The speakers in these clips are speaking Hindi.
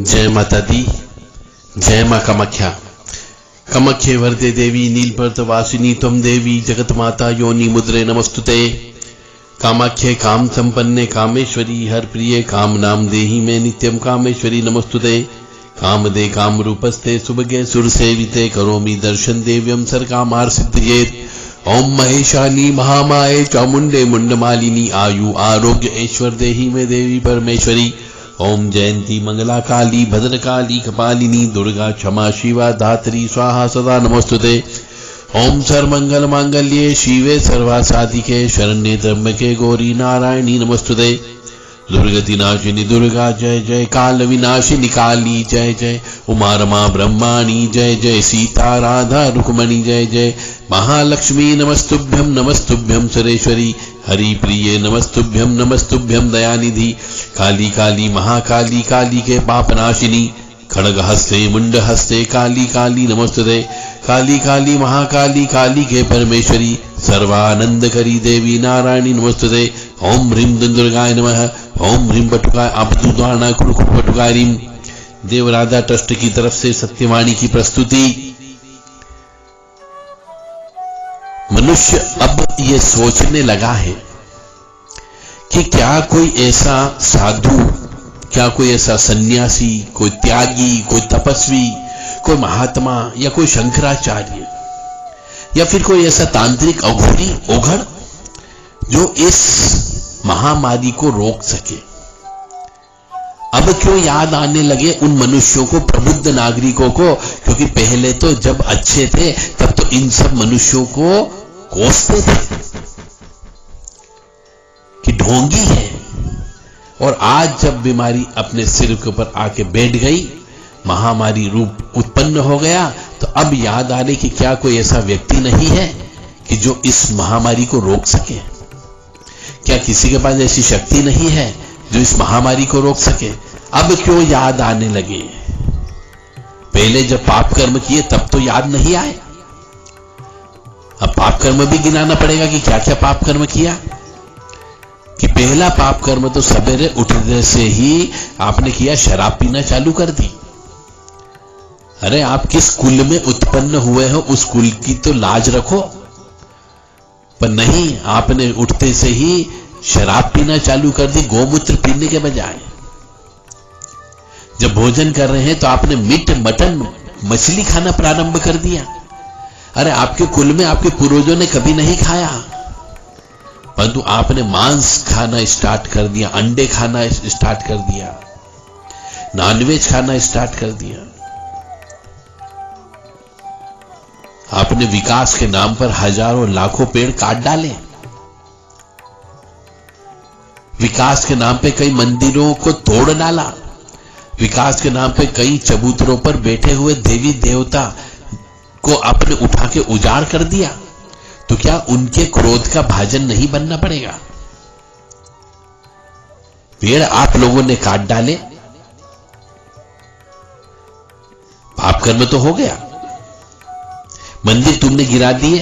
जय माता दी, जय मां कामाख्या। कामाख्ये वरदे देवी नीलपर्वतवासिनी त्वं देवी जगत माता योनि मुद्रे नमस्तुते। कामाख्ये काम संपन्ने कामेश्वरी हर प्रिये काम नाम देहि में नित्यम कामेश्वरी नमस्तुते। कामदे काम रूपस्ते सुभगे सुर सेविते करोमि दर्शन देव्यम सर्वकामार सिद्धियेत्। ओम महेशानी महामाये चामुंडे मुंडमालिनी आयु आरोग्य ऐश्वर देहि में देवी परमेश्वरी। ओम जयंती मंगला काली भद्रकाली कपालिनी दुर्गा क्षमा शिवा धात्री स्वाहा सदा नमस्तुते। ओम सर्वमंगल मांगल्ये शिवे सर्वासाधिके शरण्ये त्र्यंबके गौरी नारायणी नमस्तुते। दुर्गति नाशिनी दुर्गा जय जय, काल विनाशिनी काली जय जय, उमा रमा ब्रह्माणी जय जय, सीता राधा रुक्मणी जय जय, महालक्ष्मी नमस्तुभ्यम सुरेश्वरी, हरि प्रिये नमस्तुभ्यम दयानिधि, काली काली महाकाली काली के पाप नाशिनी, खड़ग हस्ते मुंड हस्ते काली काली नमस्तुते। काली काली महाकाली काली के परमेश्वरी, सर्वानंद करी देवी नारायणी नमस्तुते। ओम ह्रीं दुर्गाय नमः। ओम ह्रीं बटुकाय आपदुद्वारणा कुलकुट बटुकाय ह्रीं। देवराधा ट्रस्ट की तरफ से सत्यवाणी की प्रस्तुति। मनुष्य अब ये सोचने लगा है कि क्या कोई ऐसा साधु, क्या कोई ऐसा सन्यासी, कोई त्यागी, कोई तपस्वी, कोई महात्मा या कोई शंकराचार्य या फिर कोई ऐसा तांत्रिक अघोरी ओघड़ जो इस महामारी को रोक सके। अब क्यों याद आने लगे उन मनुष्यों को, प्रबुद्ध नागरिकों को? क्योंकि पहले तो जब अच्छे थे तब तो इन सब मनुष्यों को कोसते थे कि ढोंगी है, और आज जब बीमारी अपने सिर के ऊपर आके बैठ गई, महामारी रूप उत्पन्न हो गया, तो अब याद आ रही कि क्या कोई ऐसा व्यक्ति नहीं है कि जो इस महामारी को रोक सके? क्या किसी के पास ऐसी शक्ति नहीं है जो इस महामारी को रोक सके? अब क्यों याद आने लगे? पहले जब पाप कर्म किए तब तो याद नहीं आए। अब पाप कर्म भी गिनाना पड़ेगा कि क्या क्या पाप कर्म किया। कि पहला पाप कर्म तो सवेरे उठने से ही आपने किया, शराब पीना चालू कर दी। अरे आप किस कुल में उत्पन्न हुए हो उस कुल की तो लाज रखो, पर नहीं, आपने उठते से ही शराब पीना चालू कर दी गोमूत्र पीने के बजाय। जब भोजन कर रहे हैं तो आपने मीट मटन मछली खाना प्रारंभ कर दिया। अरे आपके कुल में आपके पूर्वजों ने कभी नहीं खाया, परंतु आपने मांस खाना स्टार्ट कर दिया, अंडे खाना स्टार्ट कर दिया, नॉनवेज खाना स्टार्ट कर दिया। आपने विकास के नाम पर हजारों लाखों पेड़ काट डाले। विकास के नाम पे कई मंदिरों को तोड़ डाला। विकास के नाम पे कई चबूतरों पर बैठे हुए देवी देवता को आपने उठा के उजाड़ कर दिया। तो क्या उनके क्रोध का भाजन नहीं बनना पड़ेगा? पेड़ आप लोगों ने काट डाले, पाप कर्म तो हो गया। मंदिर तुमने गिरा दिए,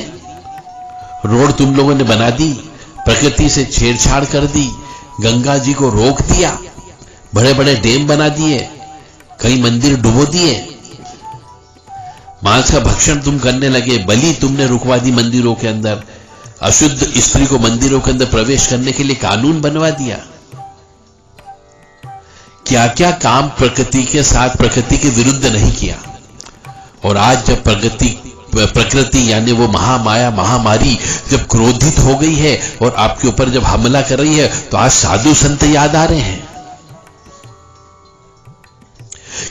रोड तुम लोगों ने बना दी, प्रकृति से छेड़छाड़ कर दी, गंगा जी को रोक दिया, बड़े बड़े डैम बना दिए, कई मंदिर डुबो दिए, मांस का भक्षण तुम करने लगे, बलि तुमने रुकवा दी मंदिरों के अंदर, अशुद्ध स्त्री को मंदिरों के अंदर प्रवेश करने के लिए कानून बनवा दिया। क्या क्या काम प्रकृति के साथ, प्रकृति के विरुद्ध नहीं किया। और आज जब प्रकृति यानी वो महामाया महामारी जब क्रोधित हो गई है और आपके ऊपर जब हमला कर रही है, तो आज साधु संत याद आ रहे हैं।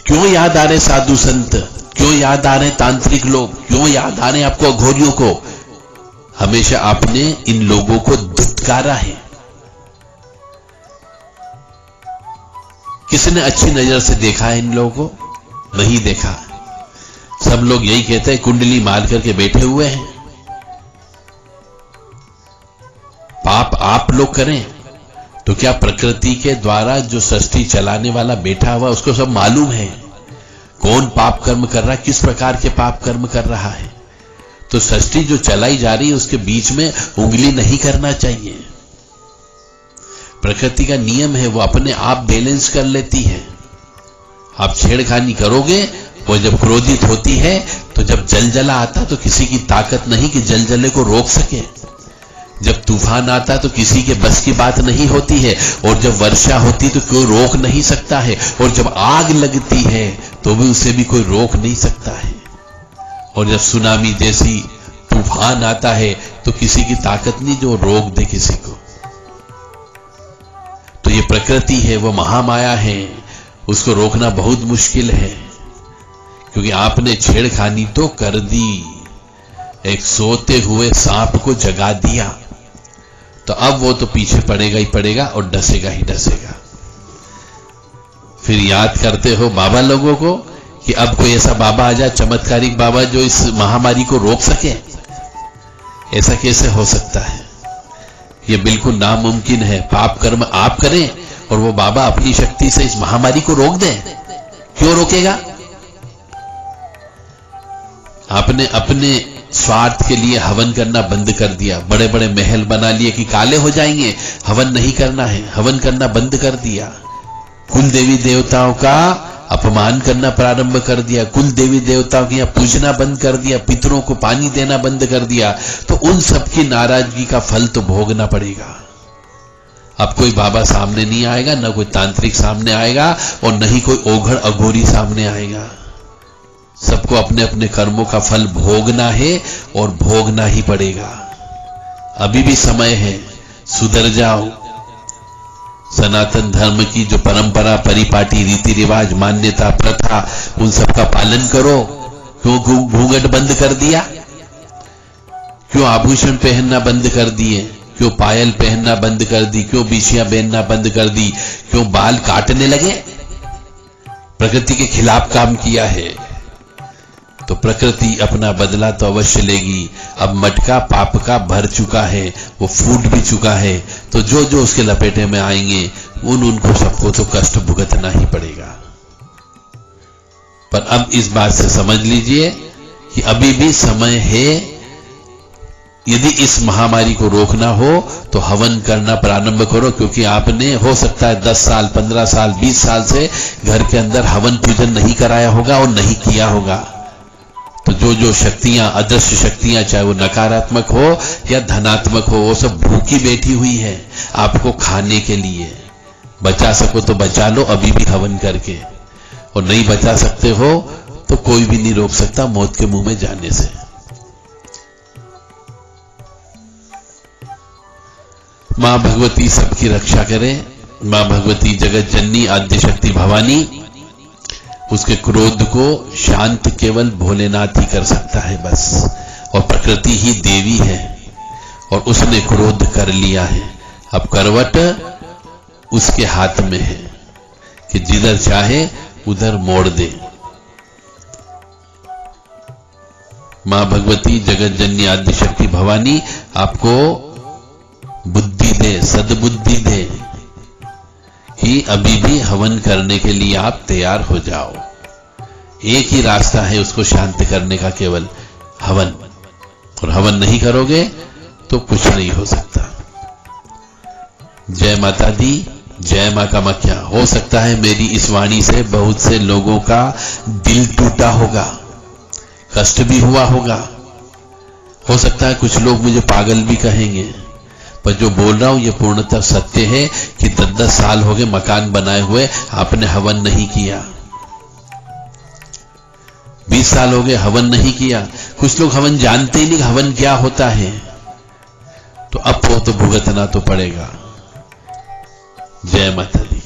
क्यों याद आ रहे साधु संत? क्यों याद आ रहे तांत्रिक लोग? क्यों याद आ रहे आपको अघोरियों को? हमेशा आपने इन लोगों को धिक्कारा है। किसने अच्छी नजर से देखा है इन लोगों को? नहीं देखा। सब लोग यही कहते हैं कुंडली मार करके बैठे हुए हैं। पाप आप लोग करें तो क्या प्रकृति के द्वारा जो सृष्टि चलाने वाला बैठा हुआ उसको सब मालूम है कौन पाप कर्म कर रहा है, किस प्रकार के पाप कर्म कर रहा है? तो सृष्टि जो चलाई जा रही है उसके बीच में उंगली नहीं करना चाहिए। प्रकृति का नियम है, वो अपने आप बैलेंस कर लेती है। आप छेड़खानी करोगे, वो जब क्रोधित होती है तो जब जलजला आता तो किसी की ताकत नहीं कि जलजले को रोक सके। जब तूफान आता तो किसी के बस की बात नहीं होती है, और जब वर्षा होती तो कोई रोक नहीं सकता है, और जब आग लगती है तो भी उसे भी कोई रोक नहीं सकता है, और जब सुनामी जैसी तूफान आता है तो किसी की ताकत नहीं जो रोक दे किसी को। तो ये प्रकृति है, वो महामाया है, उसको रोकना बहुत मुश्किल है, क्योंकि आपने छेड़खानी तो कर दी, एक सोते हुए सांप को जगा दिया, तो अब वो तो पीछे पड़ेगा ही पड़ेगा और डसेगा ही डसेगा। फिर याद करते हो बाबा लोगों को कि अब कोई ऐसा बाबा आ जाए, चमत्कारिक बाबा, जो इस महामारी को रोक सके। ऐसा कैसे हो सकता है? ये बिल्कुल नामुमकिन है। पाप कर्म आप करें और वो बाबा अपनी शक्ति से इस महामारी को रोक दे, क्यों रोकेगा? आपने अपने स्वार्थ के लिए हवन करना बंद कर दिया, बड़े बड़े महल बना लिए कि काले हो जाएंगे, हवन नहीं करना है, हवन करना बंद कर दिया। कुल देवी देवताओं का अपमान करना प्रारंभ कर दिया, कुल देवी देवताओं के यहाँ पूजना बंद कर दिया, पितरों को पानी देना बंद कर दिया, तो उन सबकी नाराजगी का फल तो भोगना पड़ेगा। अब कोई बाबा सामने नहीं आएगा, न कोई तांत्रिक सामने आएगा, और न ही कोई ओघड़ अघोरी सामने आएगा। सबको अपने अपने कर्मों का फल भोगना है और भोगना ही पड़ेगा। अभी भी समय है, सुधर जाओ। सनातन धर्म की जो परंपरा, परिपाटी, रीति रिवाज, मान्यता, प्रथा, उन सब का पालन करो। क्यों घूंघट बंद कर दिया? क्यों आभूषण पहनना बंद कर दिए? क्यों पायल पहनना बंद कर दी? क्यों बिछियां पहनना बंद कर दी? क्यों बाल काटने लगे? प्रकृति के खिलाफ काम किया है तो प्रकृति अपना बदला तो अवश्य लेगी। अब मटका पाप का भर चुका है, वो फूट भी चुका है, तो जो जो उसके लपेटे में आएंगे उनको सबको तो कष्ट भुगतना ही पड़ेगा। पर अब इस बात से समझ लीजिए कि अभी भी समय है। यदि इस महामारी को रोकना हो तो हवन करना प्रारंभ करो, क्योंकि आपने हो सकता है 10 साल, 15 साल, 20 साल से घर के अंदर हवन पूजन नहीं कराया होगा और नहीं किया होगा। तो जो जो शक्तियां, अदृश्य शक्तियां, चाहे वो नकारात्मक हो या धनात्मक हो, वो सब भूखी बैठी हुई है आपको खाने के लिए। बचा सको तो बचा लो अभी भी हवन करके, और नहीं बचा सकते हो तो कोई भी नहीं रोक सकता मौत के मुंह में जाने से। मां भगवती सबकी रक्षा करे। मां भगवती जगत जननी आद्य शक्ति भवानी, उसके क्रोध को शांत केवल भोलेनाथ ही कर सकता है बस। और प्रकृति ही देवी है और उसने क्रोध कर लिया है। अब करवट उसके हाथ में है कि जिधर चाहे उधर मोड़ दे। मां भगवती जगत जननी आद्य शक्ति भवानी आपको बुद्धि दे, सद्बुद्धि दे कि अभी भी हवन करने के लिए आप तैयार हो जाओ। एक ही रास्ता है उसको शांत करने का, केवल हवन। और हवन नहीं करोगे तो कुछ नहीं हो सकता। जय माता दी, जय मां कामाख्या। हो सकता है मेरी इस वाणी से बहुत से लोगों का दिल टूटा होगा, कष्ट भी हुआ होगा। हो सकता है कुछ लोग मुझे पागल भी कहेंगे, पर जो बोल रहा हूं ये पूर्णतः सत्य है कि 10-10 साल हो गए मकान बनाए हुए, आपने हवन नहीं किया। 20 साल हो गए हवन नहीं किया। कुछ लोग हवन जानते ही नहीं हवन क्या होता है, तो अब वो तो भुगतना तो पड़ेगा। जय माता दी।